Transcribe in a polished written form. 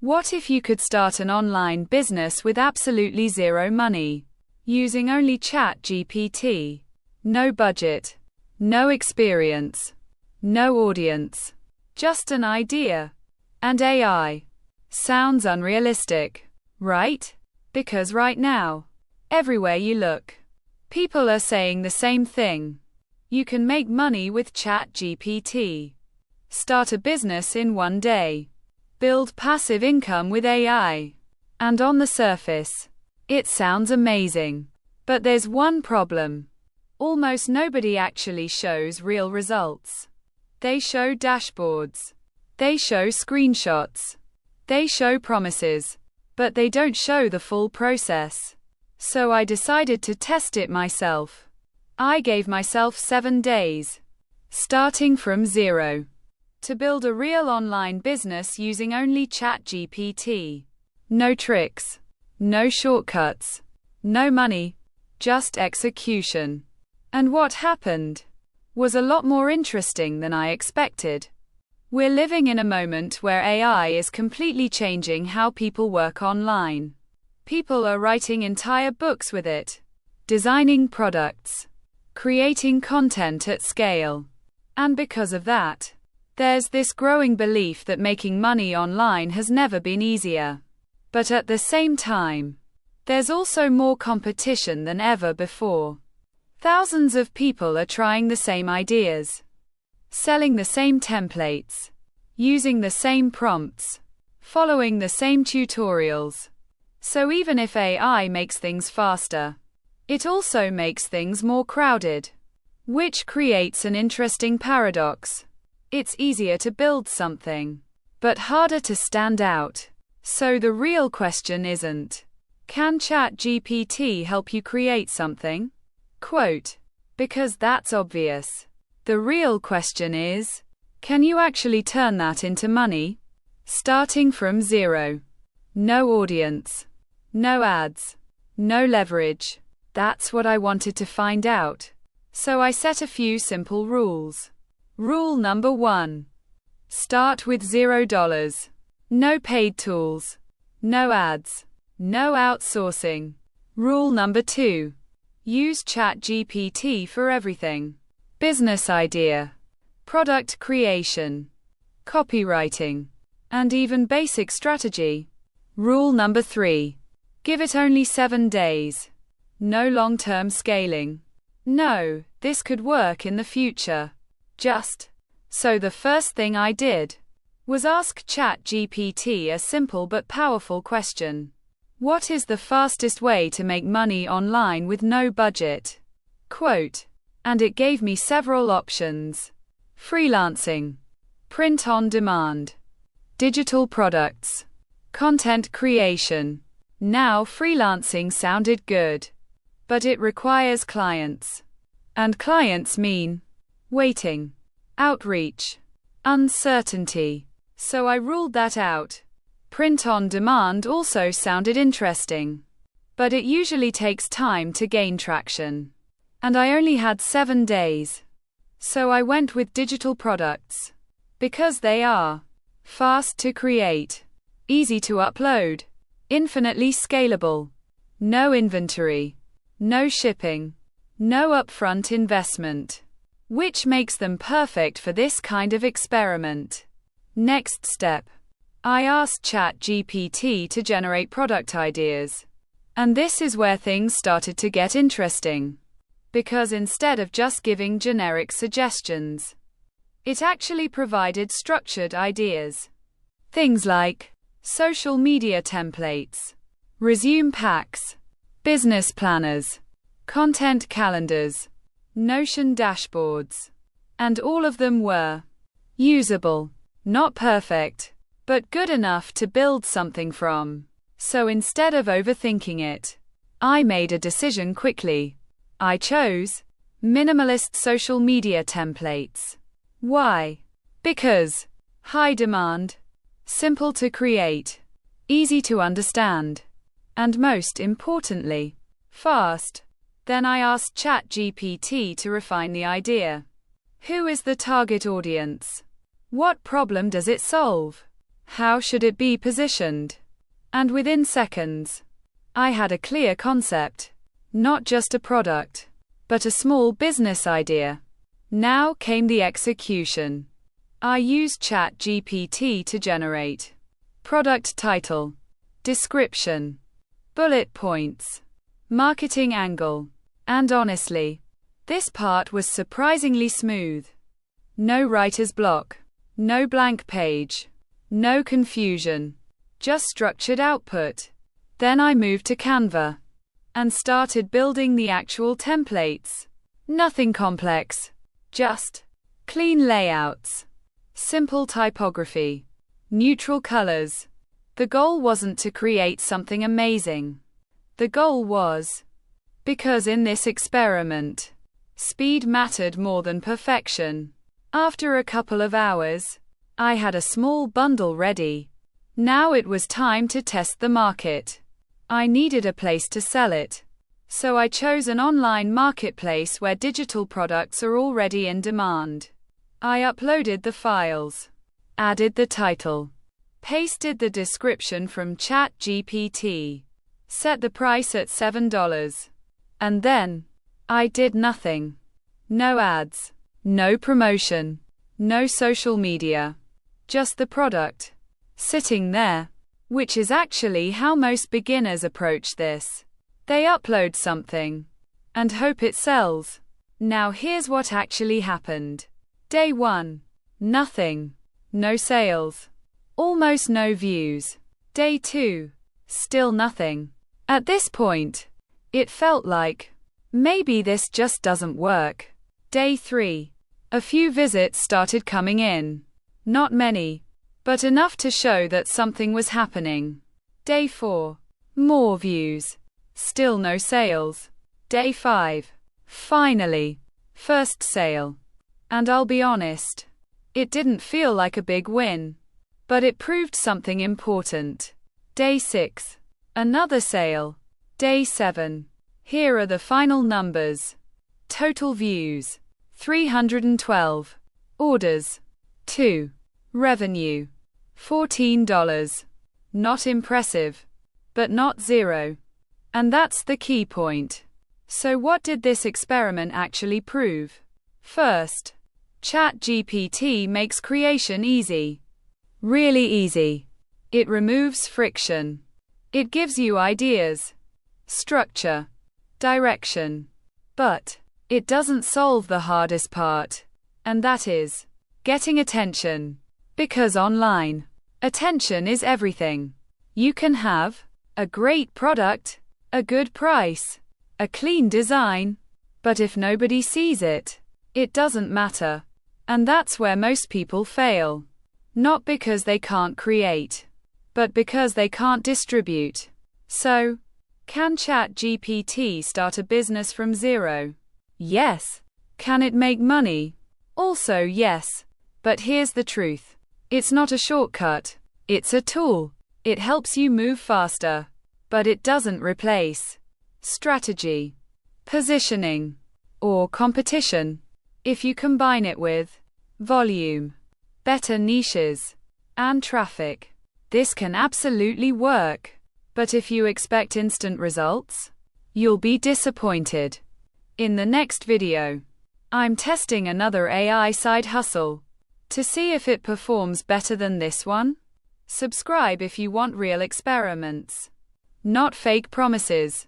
What if you could start an online business with absolutely zero money? Using only ChatGPT. No budget. No experience. No audience. Just an idea. And AI. Sounds unrealistic, right? Because right now, everywhere you look, people are saying the same thing. You can make money with ChatGPT. Start a business in one day. Build passive income with AI. And on the surface, it sounds amazing. But there's one problem. Almost nobody actually shows real results. They show dashboards. They show screenshots. They show promises. But they don't show the full process. So I decided to test it myself. I gave myself 7 days, starting from zero, to build a real online business using only ChatGPT. No tricks. No shortcuts. No money. Just execution. And what happened was a lot more interesting than I expected. We're living in a moment where AI is completely changing how people work online. People are writing entire books with it, designing products, creating content at scale. And because of that, there's this growing belief that making money online has never been easier. But at the same time, there's also more competition than ever before. Thousands of people are trying the same ideas, selling the same templates, using the same prompts, following the same tutorials. So even if AI makes things faster, it also makes things more crowded, which creates an interesting paradox. It's easier to build something, but harder to stand out. So the real question isn't, can ChatGPT help you create something? Quote, because that's obvious. The real question is, can you actually turn that into money? Starting from zero. No audience. No ads. No leverage. That's what I wanted to find out. So I set a few simple rules. Rule number 1. Start with $0. No paid tools. No ads. No outsourcing. Rule number 2. Use ChatGPT for everything. Business idea, product creation, copywriting, and even basic strategy. Rule number 3. Give it only 7 days. No long-term scaling. No, this could work in the future. So the first thing I did was ask ChatGPT a simple but powerful question. What is the fastest way to make money online with no budget? Quote, and it gave me several options. Freelancing, print on demand, digital products, content creation. Now freelancing sounded good, but it requires clients. And clients mean waiting, outreach, uncertainty. So I ruled that out. Print on demand also sounded interesting, but it usually takes time to gain traction. And I only had 7 days. So I went with digital products, because they are fast to create, easy to upload, infinitely scalable, no inventory, no shipping, no upfront investment, which makes them perfect for this kind of experiment. Next step. I asked ChatGPT to generate product ideas. And this is where things started to get interesting. Because instead of just giving generic suggestions, it actually provided structured ideas. Things like social media templates, resume packs, business planners, content calendars, Notion dashboards. And all of them were usable, not perfect, but good enough to build something from. So instead of overthinking it, I made a decision quickly. I chose minimalist social media templates. Why? Because high demand, simple to create, easy to understand, and most importantly, fast. Then I asked ChatGPT to refine the idea. Who is the target audience? What problem does it solve? How should it be positioned? And within seconds, I had a clear concept. Not just a product, but a small business idea. Now came the execution. I used ChatGPT to generate product title, description, bullet points, marketing angle, and honestly, this part was surprisingly smooth. No writer's block, no blank page, no confusion, just structured output. Then I moved to Canva and started building the actual templates. Nothing complex, just clean layouts, simple typography, neutral colors. The goal wasn't to create something amazing. The goal was, because in this experiment, speed mattered more than perfection. After a couple of hours, I had a small bundle ready. Now it was time to test the market. I needed a place to sell it. So I chose an online marketplace where digital products are already in demand. I uploaded the files, added the title, pasted the description from ChatGPT, set the price at $7, and then I did nothing. No ads, no promotion, no social media, just the product sitting there, which is actually how most beginners approach this. They upload something and hope it sells. Now here's what actually happened. Day 1. Nothing. No sales. Almost no views. Day 2. Still nothing. At this point, it felt like, maybe this just doesn't work. Day 3. A few visits started coming in. Not many, but enough to show that something was happening. Day 4. More views. Still no sales. Day 5. Finally. First sale. And I'll be honest, it didn't feel like a big win, but it proved something important. Day 6. Another sale. Day 7. Here are the final numbers. Total views, 312. Orders, 2. Revenue, $14. Not impressive, but not zero. And that's the key point. So what did this experiment actually prove? First, ChatGPT makes creation easy. Really easy. It removes friction. It gives you ideas, structure, direction. But it doesn't solve the hardest part, and that is getting attention. Because online, attention is everything. You can have a great product, a good price, a clean design, but if nobody sees it, it doesn't matter. And that's where most people fail. Not because they can't create, but because they can't distribute. So, can ChatGPT start a business from zero? Yes. Can it make money? Also yes. But here's the truth. It's not a shortcut. It's a tool. It helps you move faster. But it doesn't replace strategy, positioning, or competition. If you combine it with volume, better niches, and traffic, this can absolutely work. But if you expect instant results, you'll be disappointed. In the next video, I'm testing another AI side hustle to see if it performs better than this one. Subscribe if you want real experiments, not fake promises.